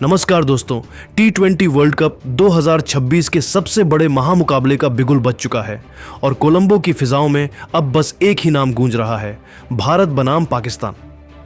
नमस्कार दोस्तों, T20 world cup 2026 के सबसे बड़े महामुकाबले का बिगुल बज चुका है और कोलंबो की फिजाओं में अब बस एक ही नाम गूंज रहा है, भारत बनाम पाकिस्तान।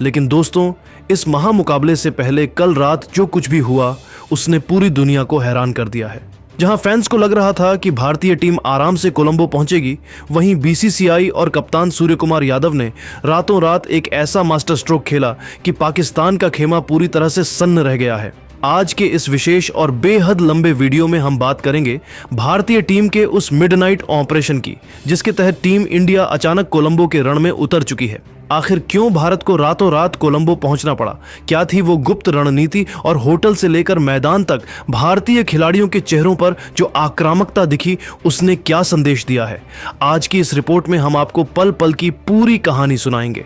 लेकिन दोस्तों, इस महामुकाबले से पहले कल रात जो कुछ भी हुआ उसने पूरी दुनिया को हैरान कर दिया है। जहां फैंस को लग रहा था कि भारतीय टीम आराम से कोलंबो पहुंचेगी, वहीं बीसीसीआई और कप्तान सूर्य कुमार यादव ने रातों रात एक ऐसा मास्टर स्ट्रोक खेला कि पाकिस्तान का खेमा पूरी तरह से सन्न रह गया है। आज के इस विशेष और बेहद लंबे वीडियो में हम बात करेंगे भारतीय टीम के उस मिडनाइट ऑपरेशन की, जिसके तहत टीम इंडिया अचानक कोलंबो के रण में उतर चुकी है। आखिर क्यों भारत को रातों रात कोलंबो पहुंचना पड़ा? क्या थी वो गुप्त रणनीति और होटल से लेकर मैदान तक भारतीय खिलाड़ियों के चेहरों पर जो आक्रामकता दिखी, उसने क्या संदेश दिया है? आज की इस रिपोर्ट में हम आपको पल पल की पूरी कहानी सुनाएंगे।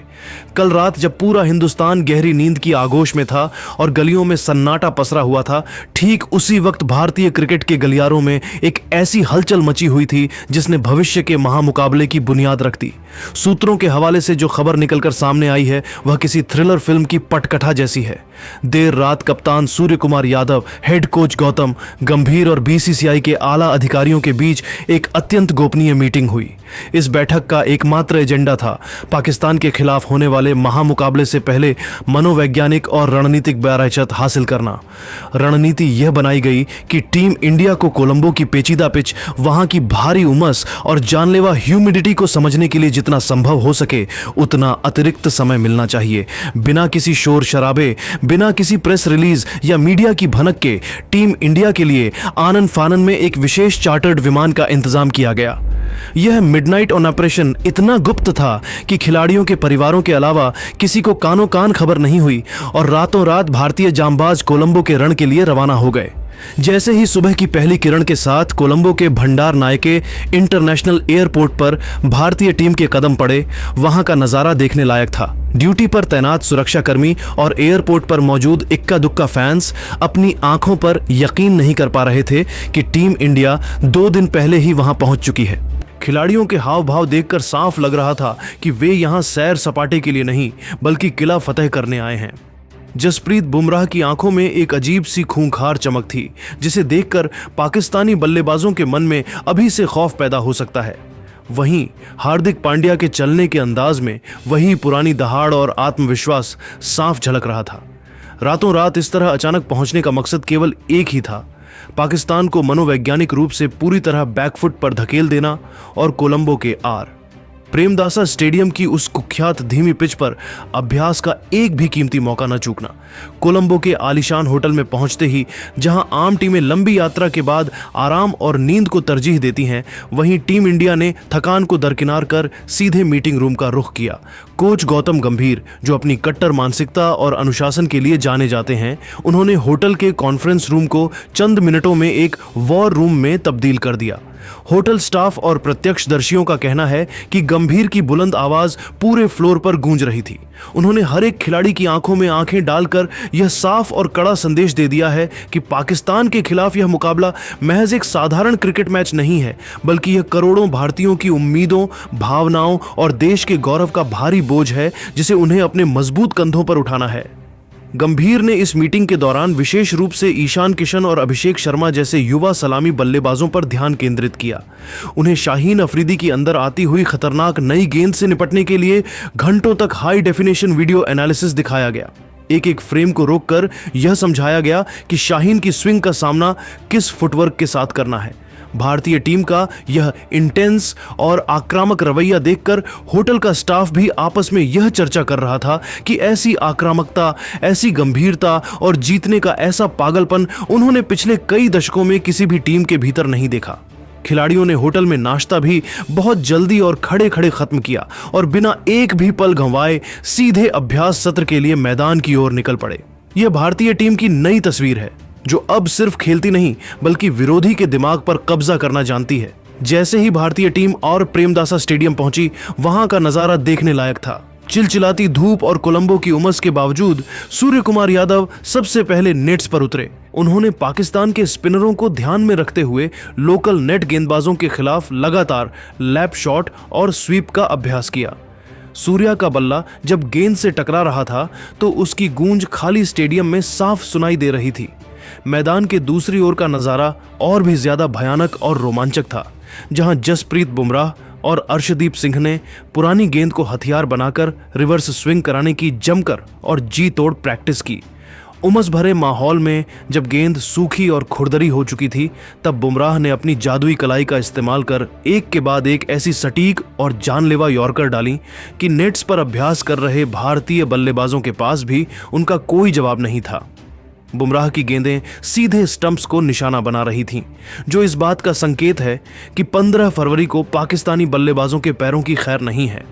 कल रात जब पूरा हिंदुस्तान गहरी नींद की आगोश में था और गलियों में सन्नाटा पसरा हुआ था, ठीक उसी वक्त भारतीय क्रिकेट के गलियारों में एक ऐसी हलचल मची हुई थी जिसने भविष्य के महामुकाबले की बुनियाद रख दी। सूत्रों के हवाले से जो खबर निकलकर सामने आई है वह किसी थ्रिलर फिल्म की पटकथा जैसी है। देर रात कप्तान सूर्य कुमार यादव, हेड कोच गौतम गंभीर और बीसीसीआई के आला अधिकारियों के बीच एक अत्यंत गोपनीय मीटिंग हुई। इस बैठक का एकमात्र एजेंडा था पाकिस्तान के खिलाफ होने वाले महामुकाबले से पहले मनोवैज्ञानिक और रणनीतिक बैराचत हासिल करना। रणनीति यह बनाई गई कि टीम इंडिया को कोलंबो की पेचीदा पिच, वहां की भारी उमस और जानलेवा ह्यूमिडिटी को समझने के लिए जितना संभव हो सके उतना अतिरिक्त समय मिलना चाहिए। बिना किसी शोर शराबे, बिना किसी प्रेस रिलीज या मीडिया की भनक के टीम इंडिया के लिए आनन फानन में एक विशेष चार्टर्ड विमान का इंतजाम किया गया। यह मिडनाइट ऑपरेशन इतना गुप्त था कि खिलाड़ियों के परिवारों के अलावा किसी को कानो कान खबर नहीं हुई और रातों रात भारतीय जांबाज कोलंबो के रण के लिए रवाना हो गए। जैसे ही सुबह की पहली किरण के साथ कोलंबो के भंडार नायके इंटरनेशनल एयरपोर्ट पर भारतीय टीम के कदम पड़े, वहां का नजारा देखने लायक था। ड्यूटी पर तैनात सुरक्षाकर्मी और एयरपोर्ट पर मौजूद इक्का दुक्का फैंस अपनी आंखों पर यकीन नहीं कर पा रहे थे कि टीम इंडिया 2 दिन पहले ही वहां पहुंच चुकी है। खिलाड़ियों के हाव भाव देखकर साफ लग रहा था कि वे यहां सैर सपाटे के लिए नहीं बल्कि किला फतेह करने आए हैं। जसप्रीत बुमराह की आंखों में एक अजीब सी खूंखार चमक थी, जिसे देखकर पाकिस्तानी बल्लेबाजों के मन में अभी से खौफ पैदा हो सकता है। वहीं हार्दिक पांड्या के चलने के अंदाज में वही पुरानी दहाड़ और आत्मविश्वास साफ झलक रहा था। रातों रात इस तरह अचानक पहुंचने का मकसद केवल एक ही था, पाकिस्तान को मनोवैज्ञानिक रूप से पूरी तरह बैकफुट पर धकेल देना और कोलंबो के आर प्रेमदासा स्टेडियम की उस कुख्यात धीमी पिच पर अभ्यास का एक भी कीमती मौका न चूकना। कोलंबो के आलीशान होटल में पहुंचते ही जहां आम टीमें लंबी यात्रा के बाद आराम और नींद को तरजीह देती हैं, वहीं टीम इंडिया ने थकान को दरकिनार कर सीधे मीटिंग रूम का रुख किया। कोच गौतम गंभीर, जो अपनी कट्टर मानसिकता और अनुशासन के लिए जाने जाते हैं, उन्होंने होटल के कॉन्फ्रेंस रूम को चंद मिनटों में एक वॉर रूम में तब्दील कर दिया। होटल स्टाफ और प्रत्यक्षदर्शियों का कहना है कि गंभीर की बुलंद आवाज पूरे फ्लोर पर गूंज रही थी। उन्होंने हर एक खिलाड़ी की आंखों में आंखें डालकर यह साफ और कड़ा संदेश दे दिया है कि पाकिस्तान के खिलाफ यह मुकाबला महज एक साधारण क्रिकेट मैच नहीं है, बल्कि यह करोड़ों भारतीयों की उम्मीदों, भावनाओं और देश के गौरव का भारी बोझ है, जिसे उन्हें अपने मजबूत कंधों पर उठाना है। गंभीर ने इस मीटिंग के दौरान विशेष रूप से ईशान किशन और अभिषेक शर्मा जैसे युवा सलामी बल्लेबाजों पर ध्यान केंद्रित किया। उन्हें शाहीन अफरीदी की अंदर आती हुई खतरनाक नई गेंद से निपटने के लिए घंटों तक हाई डेफिनेशन वीडियो एनालिसिस दिखाया गया। एक एक फ्रेम को रोककर यह समझाया गया कि शाहीन की स्विंग का सामना किस फुटवर्क के साथ करना है। भारतीय टीम का यह इंटेंस और आक्रामक रवैया देखकर होटल का स्टाफ भी आपस में यह चर्चा कर रहा था कि ऐसी आक्रामकता, ऐसी गंभीरता और जीतने का ऐसा पागलपन उन्होंने पिछले कई दशकों में किसी भी टीम के भीतर नहीं देखा। खिलाड़ियों ने होटल में नाश्ता भी बहुत जल्दी और खड़े खड़े खत्म किया और बिना एक भी पल गंवाए सीधे अभ्यास सत्र के लिए मैदान की ओर निकल पड़े। यह भारतीय टीम की नई तस्वीर है, जो अब सिर्फ खेलती नहीं बल्कि विरोधी के दिमाग पर कब्जा करना जानती है। जैसे ही भारतीय टीम और प्रेमदासा स्टेडियम पहुंची, वहां का नजारा देखने लायक था। चिलचिलाती धूप और कोलंबो की उमस के बावजूद सूर्य कुमार यादव सबसे पहले नेट्स पर उतरे। उन्होंने पाकिस्तान के स्पिनरों को ध्यान में रखते हुए लोकल नेट गेंदबाजों के खिलाफ लगातार लैप शॉट और स्वीप का अभ्यास किया। सूर्या का बल्ला जब गेंद से टकरा रहा था तो उसकी गूंज खाली स्टेडियम में साफ सुनाई दे रही थी। मैदान के दूसरी ओर का नजारा और भी ज्यादा भयानक और रोमांचक था, जहां जसप्रीत बुमराह और अर्शदीप सिंह ने पुरानी गेंद को हथियार बनाकर रिवर्स स्विंग कराने की जमकर और जी तोड़ प्रैक्टिस की। उमस भरे माहौल में जब गेंद सूखी और खुरदरी हो चुकी थी, तब बुमराह ने अपनी जादुई कलाई का इस्तेमाल कर एक के बाद एक ऐसी सटीक और जानलेवा यॉर्कर डाली कि नेट्स पर अभ्यास कर रहे भारतीय बल्लेबाजों के पास भी उनका कोई जवाब नहीं था। बुमराह की गेंदें सीधे स्टंप्स को निशाना बना रही थीं, जो इस बात का संकेत है कि 15 फरवरी को पाकिस्तानी बल्लेबाजों के पैरों की खैर नहीं है।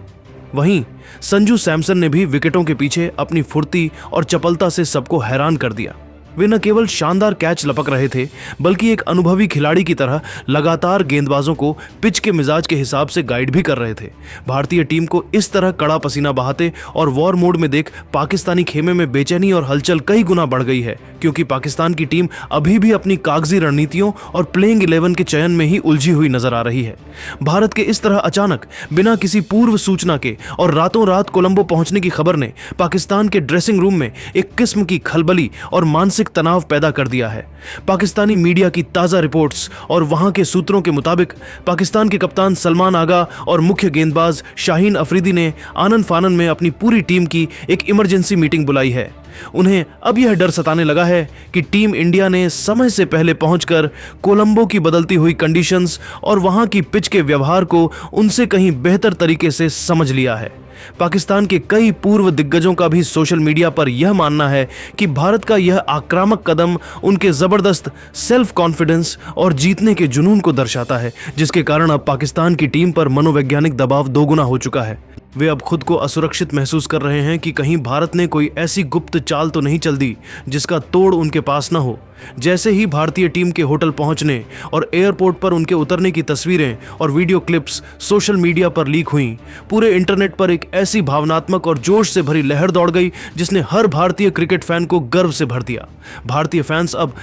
वहीं संजू सैमसन ने भी विकेटों के पीछे अपनी फुर्ती और चपलता से सबको हैरान कर दिया। वे न केवल शानदार कैच लपक रहे थे, बल्कि एक अनुभवी खिलाड़ी की तरह लगातार गेंदबाजों को पिच के मिजाज के हिसाब से गाइड भी कर रहे थे। भारतीय टीम को इस तरह कड़ा पसीना बहाते और वॉर मोड में देख पाकिस्तानी खेमे में बेचैनी और हलचल कई गुना बढ़ गई है, क्योंकि पाकिस्तान की टीम अभी भी अपनी कागजी रणनीतियों और प्लेइंग 11 के चयन में ही उलझी हुई नजर आ रही है। भारत के इस तरह अचानक बिना किसी पूर्व सूचना के और रातों रात कोलंबो पहुंचने की खबर ने पाकिस्तान के ड्रेसिंग रूम में एक किस्म की खलबली और मानसिक तनाव पैदा कर दिया है। पाकिस्तानी मीडिया की ताजा रिपोर्ट्स और वहां के सूत्रों के मुताबिक पाकिस्तान के कप्तान सलमान आगा और मुख्य गेंदबाज शाहीन अफरीदी ने आनन फानन में अपनी पूरी टीम की एक इमरजेंसी मीटिंग बुलाई है। उन्हें अब यह डर सताने लगा है कि टीम इंडिया ने समय से पहले पहुंचकर कोलंबो की बदलती हुई कंडीशंस और वहां की पिच के व्यवहार को उनसे कहीं बेहतर तरीके से समझ लिया है। पाकिस्तान के कई पूर्व दिग्गजों का भी सोशल मीडिया पर यह मानना है कि भारत का यह आक्रामक कदम उनके जबरदस्त सेल्फ कॉन्फिडेंस और जीतने के जुनून को दर्शाता है, जिसके कारण अब पाकिस्तान की टीम पर मनोवैज्ञानिक दबाव दोगुना हो चुका है। वे अब खुद को असुरक्षित महसूस कर रहे हैं कि कहीं भारत ने कोई ऐसी गुप्त चाल तो नहीं चल दी जिसका तोड़ उनके पास न हो। जैसे ही भारतीय टीम के होटल पहुंचने और एयरपोर्ट पर उनके उतरने की तस्वीरें और वीडियो क्लिप्स सोशल मीडिया पर लीक हुईं, पूरे इंटरनेट पर एक ऐसी भावनात्मक और जोश से भरी लहर दौड़ गई जिसने हर भारतीय क्रिकेट फैन को गर्व से भर दिया। भारतीय फैंस अब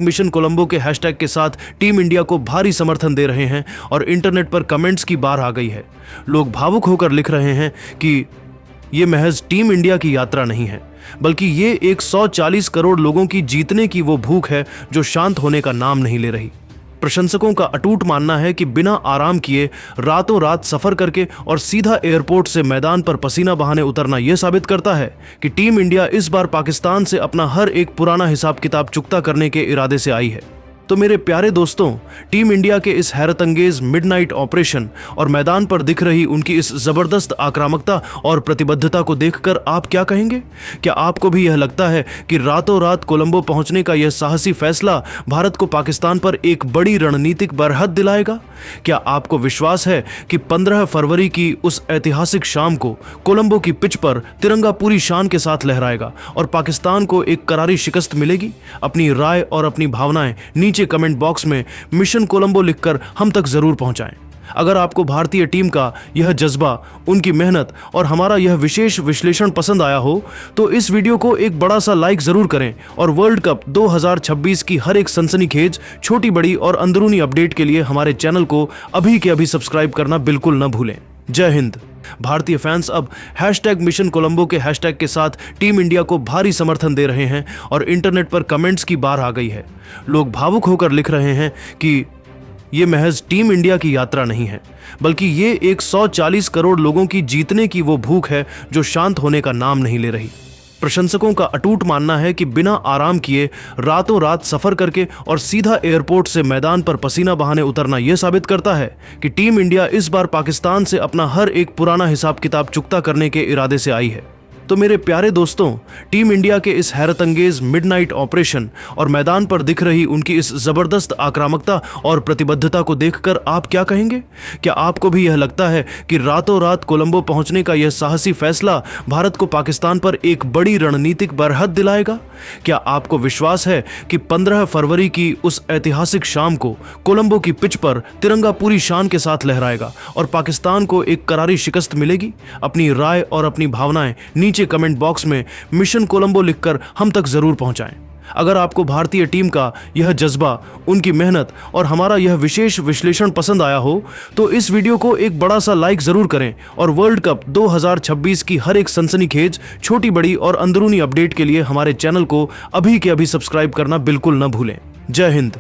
#मिशन कोलंबो के हैशटैग के साथ टीम इंडिया को भारी समर्थन दे रहे हैं और इंटरनेट पर कमेंट्स की बाढ़ आ गई है। लोग भावुक होकर लिख रहे हैं कि ये महज टीम इंडिया की यात्रा नहीं है, बल्कि ये 140 करोड़ लोगों की जीतने की वो भूख है जो शांत होने का नाम नहीं ले रही। प्रशंसकों का अटूट मानना है कि बिना आराम किए रातों रात सफर करके और सीधा एयरपोर्ट से मैदान पर पसीना बहाने उतरना यह साबित करता है कि टीम इंडिया इस बार पाकिस्तान से अपना हर एक पुराना हिसाब किताब चुकता करने के इरादे से आई है। तो मेरे प्यारे दोस्तों, टीम इंडिया के इस हैरतअंगेज मिडनाइट ऑपरेशन और मैदान पर दिख रही उनकी इस जबरदस्त आक्रामकता और प्रतिबद्धता को देखकर आप क्या कहेंगे? क्या आपको भी यह लगता है कि रातों रात कोलंबो पहुंचने का यह साहसी फैसला भारत को पाकिस्तान पर एक बड़ी रणनीतिक बरहत दिलाएगा? क्या आपको विश्वास है कि 15 फरवरी की उस ऐतिहासिक शाम को कोलंबो की पिच पर तिरंगा पूरी शान के साथ लहराएगा और पाकिस्तान को एक करारी शिकस्त मिलेगी? अपनी राय और अपनी भावनाएं नीचे कमेंट बॉक्स में मिशन कोलंबो लिखकर हम तक जरूर पहुंचाएं। अगर आपको भारतीय टीम का यह जज्बा, उनकी मेहनत और हमारा यह विशेष विश्लेषण पसंद आया हो तो इस वीडियो को एक बड़ा सा लाइक जरूर करें और वर्ल्ड कप 2026 की हर एक सनसनीखेज, छोटी बड़ी और अंदरूनी अपडेट के लिए हमारे चैनल को अभी के अभी सब्सक्राइब करना बिल्कुल न भूलें। जय हिंद। भारतीय फैंस अब #मिशन कोलंबो के हैशटैग के साथ टीम इंडिया को भारी समर्थन दे रहे हैं और इंटरनेट पर कमेंट्स की बाढ़ आ गई है। लोग भावुक होकर लिख रहे हैं कि ये महज टीम इंडिया की यात्रा नहीं है, बल्कि ये 140 करोड़ लोगों की जीतने की वो भूख है जो शांत होने का नाम नहीं ले रही। प्रशंसकों का अटूट मानना है कि बिना आराम किए रातों रात सफर करके और सीधा एयरपोर्ट से मैदान पर पसीना बहाने उतरना यह साबित करता है कि टीम इंडिया इस बार पाकिस्तान से अपना हर एक पुराना हिसाब किताब चुकता करने के इरादे से आई है। तो मेरे प्यारे दोस्तों, टीम इंडिया के इस हैरतअंगेज मिडनाइट ऑपरेशन और मैदान पर दिख रही उनकी इस जबरदस्त आक्रामकता और प्रतिबद्धता को देखकर आप क्या कहेंगे? क्या आपको भी यह लगता है कि रातों रात कोलंबो पहुंचने का यह साहसी फैसला भारत को पाकिस्तान पर एक बड़ी रणनीतिक बरहत दिलाएगा? क्या आपको विश्वास है कि 15 फरवरी की उस ऐतिहासिक शाम को कोलंबो की पिच पर तिरंगा पूरी शान के साथ लहराएगा और पाकिस्तान को एक करारी शिकस्त मिलेगी? अपनी राय और अपनी भावनाएं नीचे कमेंट बॉक्स में मिशन कोलंबो लिखकर हम तक जरूर पहुंचाएं। अगर आपको भारतीय टीम का यह जज्बा, उनकी मेहनत और हमारा यह विशेष विश्लेषण पसंद आया हो तो इस वीडियो को एक बड़ा सा लाइक जरूर करें और वर्ल्ड कप 2026 की हर एक सनसनीखेज, छोटी बड़ी और अंदरूनी अपडेट के लिए हमारे चैनल को अभी के अभी सब्सक्राइब करना बिल्कुल न भूलें। जय हिंद।